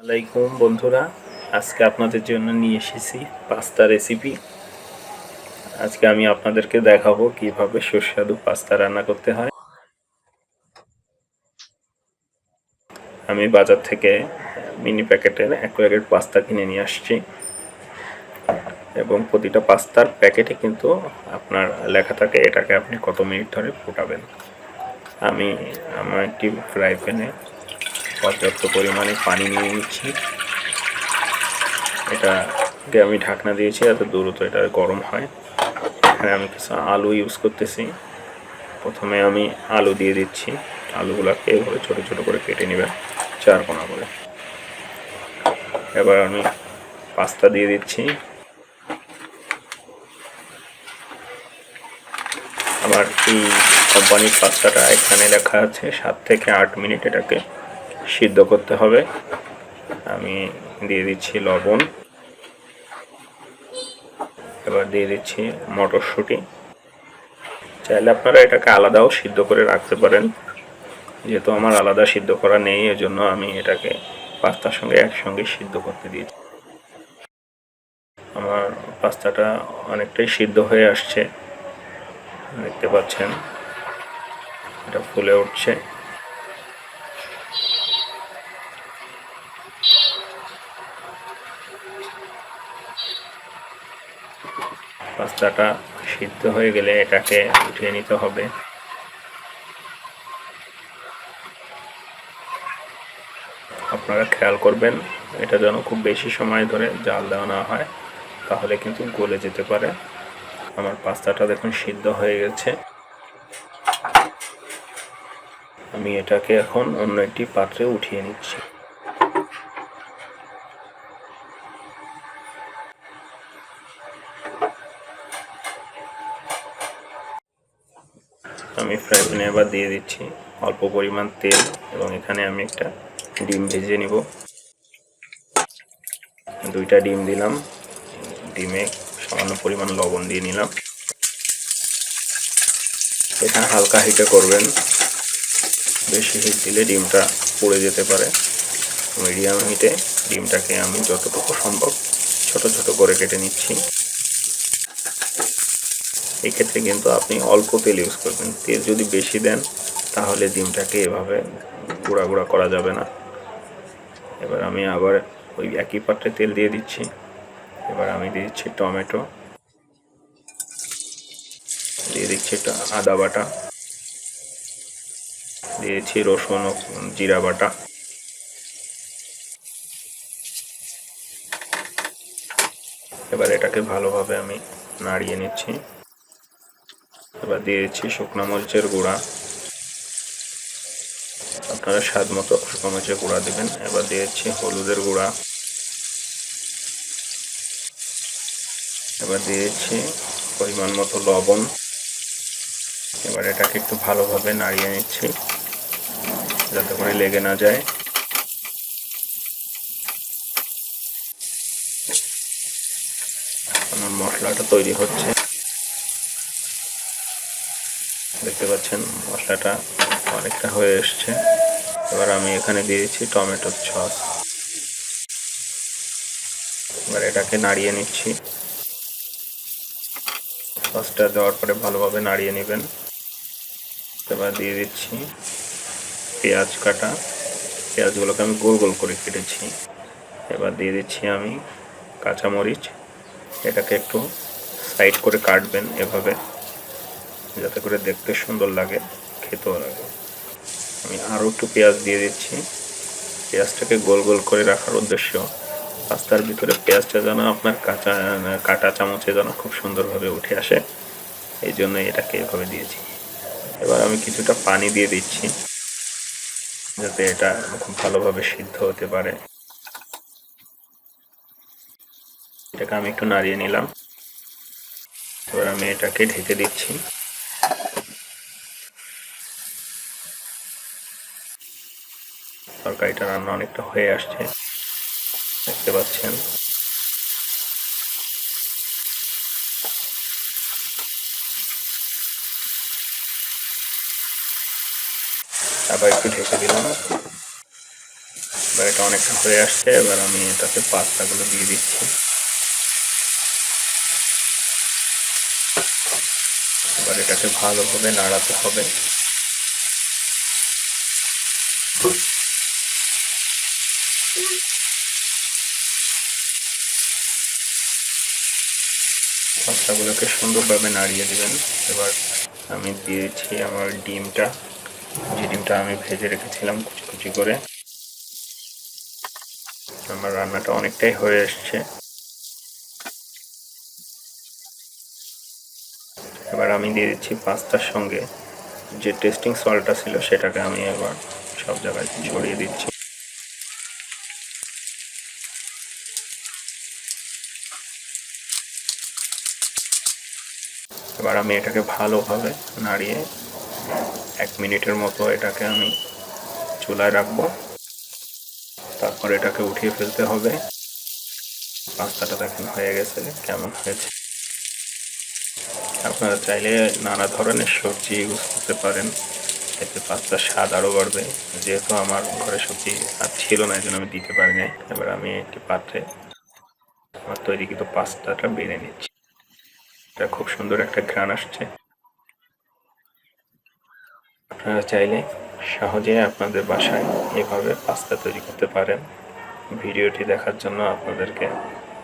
আসসালামাইকুম বন্ধুরা, আজকে আপনাদের জন্য নিয়ে এসেছি পাস্তা রেসিপি। আজকে আমি আপনাদেরকে দেখাবো কিভাবে সুস্বাদু পাস্তা রান্না করতে হয়। আমি বাজার থেকে মিনি প্যাকেটের 1 প্যাকেট পাস্তা কিনে নিয়ে আসছি এবং প্রতিটা পাস্তার প্যাকেটে কিন্তু আপনার লেখা থাকে এটাকে আপনি কত মিনিট ধরে ফোটাবেন। আমি আমার একটি ফ্রাই প্যানে পর্যাপ্ত পরিমাণে পানি নিয়ে নিচ্ছি। এটাকে আমি ঢাকনা দিয়েছি এত দ্রুত এটা গরম হয়। এখানে আমি কিছু আলু ইউজ করতেছি। প্রথমে আমি আলু দিয়ে দিচ্ছি। আলুগুলোকে এভাবে ছোট ছোট করে কেটে নেবেন 4 কোনা করে। এবার আমি পাস্তা দিয়ে দিচ্ছি। আমার এই কোম্পানির পাস্তাটা এখানে লেখা আছে 7 থেকে 8 মিনিট এটাকে সিদ্ধ করতে হবে। আমি দিয়ে দিচ্ছি লবণ। এবার দিয়ে দিচ্ছি মটরশুঁটি। চাইলে আপনারা এটাকে আলাদাও সিদ্ধ করে রাখতে পারেন, যেহেতু আমার আলাদা সিদ্ধ করা নেই এজন্য আমি এটাকে পাস্তার সঙ্গে একসঙ্গে সিদ্ধ করতে দিয়েছি। আমার পাস্তাটা অনেকটাই সিদ্ধ হয়ে আসছে, দেখতে পাচ্ছেন এটা ফুলে উঠছে। পাস্তাটা সিদ্ধ হয়ে গেলে এটাকে উঠিয়ে নিতে হবে। আপনারা খেয়াল করবেন এটা যেন খুব বেশি সময় ধরে জাল দেওয়া না হয়, তাহলে কিন্তু গলে যেতে পারে। আমার পাস্তাটা দেখুন সিদ্ধ হয়ে গেছে। আমি এটাকে এখন অন্য একটি পাত্রে উঠিয়ে নিচ্ছি। আমি ফ্রাই প্যানে এবার দিয়ে দিচ্ছি অল্প পরিমাণ তেল এবং এখানে আমি একটা ডিম ভেজে নিব। 2টা ডিম দিলাম। ডিমে সামান্য পরিমাণ লবণ দিয়ে নিলাম। এটা হালকা হিটে করবেন, বেশি হিট দিলে ডিমটা পুড়ে যেতে পারে। মিডিয়াম হিটে ডিমটাকে আমি যতটুকু সম্ভব ছোট ছোট করে কেটে নিচ্ছি। এই ক্ষেত্রে কিন্তু আপনি অল্প তেল ইউজ করবেন। তেল যদি বেশি দেন তাহলে ডিমটাকে এভাবে গুঁড়া গুঁড়া করা যাবে না। এবার আমি আবার ওই একই পাত্রে তেল দিয়ে দিচ্ছি। এবার আমি দিয়ে দিচ্ছি টমেটো, দিয়ে দিচ্ছি আদা বাটা, দিয়েছি রসুন ও জিরা বাটা। এবার এটাকে ভালোভাবে আমি নাড়িয়ে নিচ্ছি। এবার দিয়ে দিচ্ছি শুকনো মরিচের গুঁড়া, আপনারা স্বাদ মতো শুকনো মরিচের গুঁড়া দেবেন। এবার দিয়ে দিচ্ছি হলুদের গুঁড়া। এবার দিয়ে দিচ্ছি পরিমাণ মতো লবণ। এবার এটাকে একটু ভালোভাবে নাড়িয়ে নিচ্ছি যাতে করে লেগে না যায়। আমার মশলাটা তৈরি হচ্ছে, দেখতে পাচ্ছেন মশলাটা অনেকটা হয়ে এসছে। এবার আমি এখানে দিয়েছি টমেটোর সস। এবার এটাকে নাড়িয়ে নিচ্ছি। সসটা দেওয়ার পরে ভালোভাবে নাড়িয়ে নেবেন। এবার দিয়ে দিচ্ছি পেঁয়াজ কাটা। পেঁয়াজগুলোকে আমি গোল গোল করে কেটেছি। এবার দিয়ে দিচ্ছি আমি কাঁচামরিচ। এটাকে একটু সাইড করে কাটবেন এভাবে, যাতে করে দেখতে সুন্দর লাগে, খেতেও লাগে। আমি আরও একটু পেঁয়াজ দিয়ে দিচ্ছি। পেঁয়াজটাকে গোল গোল করে রাখার উদ্দেশ্য পাস্তার ভিতরে পেঁয়াজটা যেন আপনার কাটা চামচে যেন খুব সুন্দরভাবে উঠে আসে, এই জন্য এটাকে এভাবে দিয়েছি। এবার আমি কিছুটা পানি দিয়ে দিচ্ছি যাতে এটা খুব ভালোভাবে সিদ্ধ হতে পারে। এটাকে আমি একটু নাড়িয়ে নিলাম। এবার আমি এটাকে ঢেকে দিচ্ছি। তরকারিটা রান্না অনেকটা হয়ে আসছে, দেখতে পাচ্ছেন। আবার একটু ঢেকে দিলাম। এবার এটা অনেকটা হয়ে আসছে। এবার আমি এটাতে পাস্তাগুলো দিয়ে দিচ্ছি। এবার এটাকে ভালোভাবে নাড়াতে হবে। পাস্তাগুলোকে সুন্দরভাবে নাড়িয়ে দেবেন। এবার আমি দিয়েছি আমার ডিমটা, যে ডিমটা আমি ভেজে রেখেছিলাম কুচি কুচি করে। আমার রান্নাটা অনেকটাই হয়ে এসছে। এবার আমি দিয়ে দিচ্ছি পাস্তার সঙ্গে যে টেস্টিং সল্টটা ছিল সেটাকে আমি এবার সব জায়গায় ছড়িয়ে দিচ্ছি। এবার আমি এটাকে ভালোভাবে নাড়িয়ে 1 মিনিটের মতো এটাকে আমি চুলায় রাখবো। তারপর এটাকে উঠিয়ে ফেলতে হবে। পাস্তাটা দেখেন হয়ে গেছে, কেমন হয়েছে। আপনারা চাইলে নানা ধরনের সবজি ইউজ করতে পারেন, এতে পাস্তার স্বাদ আরও বাড়বে। যেহেতু আমার ঘরে সবজি আর ছিল না, এই জন্য আমি দিতে পারি নাই। এবার আমি একটি পাত্রে আমার তৈরিকৃত পাস্তাটা বেড়ে নিচ্ছি। এটা খুব সুন্দর একটা ঘ্রাণ আসছে। আপনারা চাইলে সহজে আপনাদের বাসায় এভাবে পাস্তা তৈরি করতে পারেন। ভিডিওটি দেখার জন্য আপনাদেরকে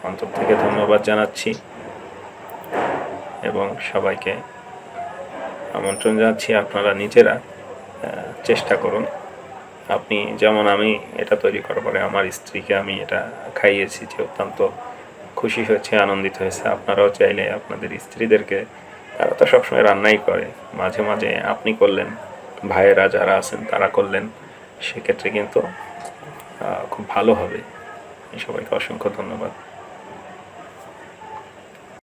অন্তর থেকে ধন্যবাদ জানাচ্ছি এবং সবাইকে আমন্ত্রণ জানাচ্ছি আপনারা নিজেরা চেষ্টা করুন। আপনি যেমন, আমি এটা তৈরি করার পরে আমার স্ত্রীকে আমি এটা খাইয়েছি, যে অত্যন্ত খুশি হয়েছে, আনন্দিত হয়েছে। আপনারাও চাইলে আপনাদের স্ত্রীদেরকে, তারা তো সবসময় রান্নাই করে, মাঝে মাঝে আপনি করলেন, ভাইয়েরা যারা আছেন তারা করলেন, সেক্ষেত্রে কিন্তু খুব ভালো হবে। সবাইকে অসংখ্য ধন্যবাদ।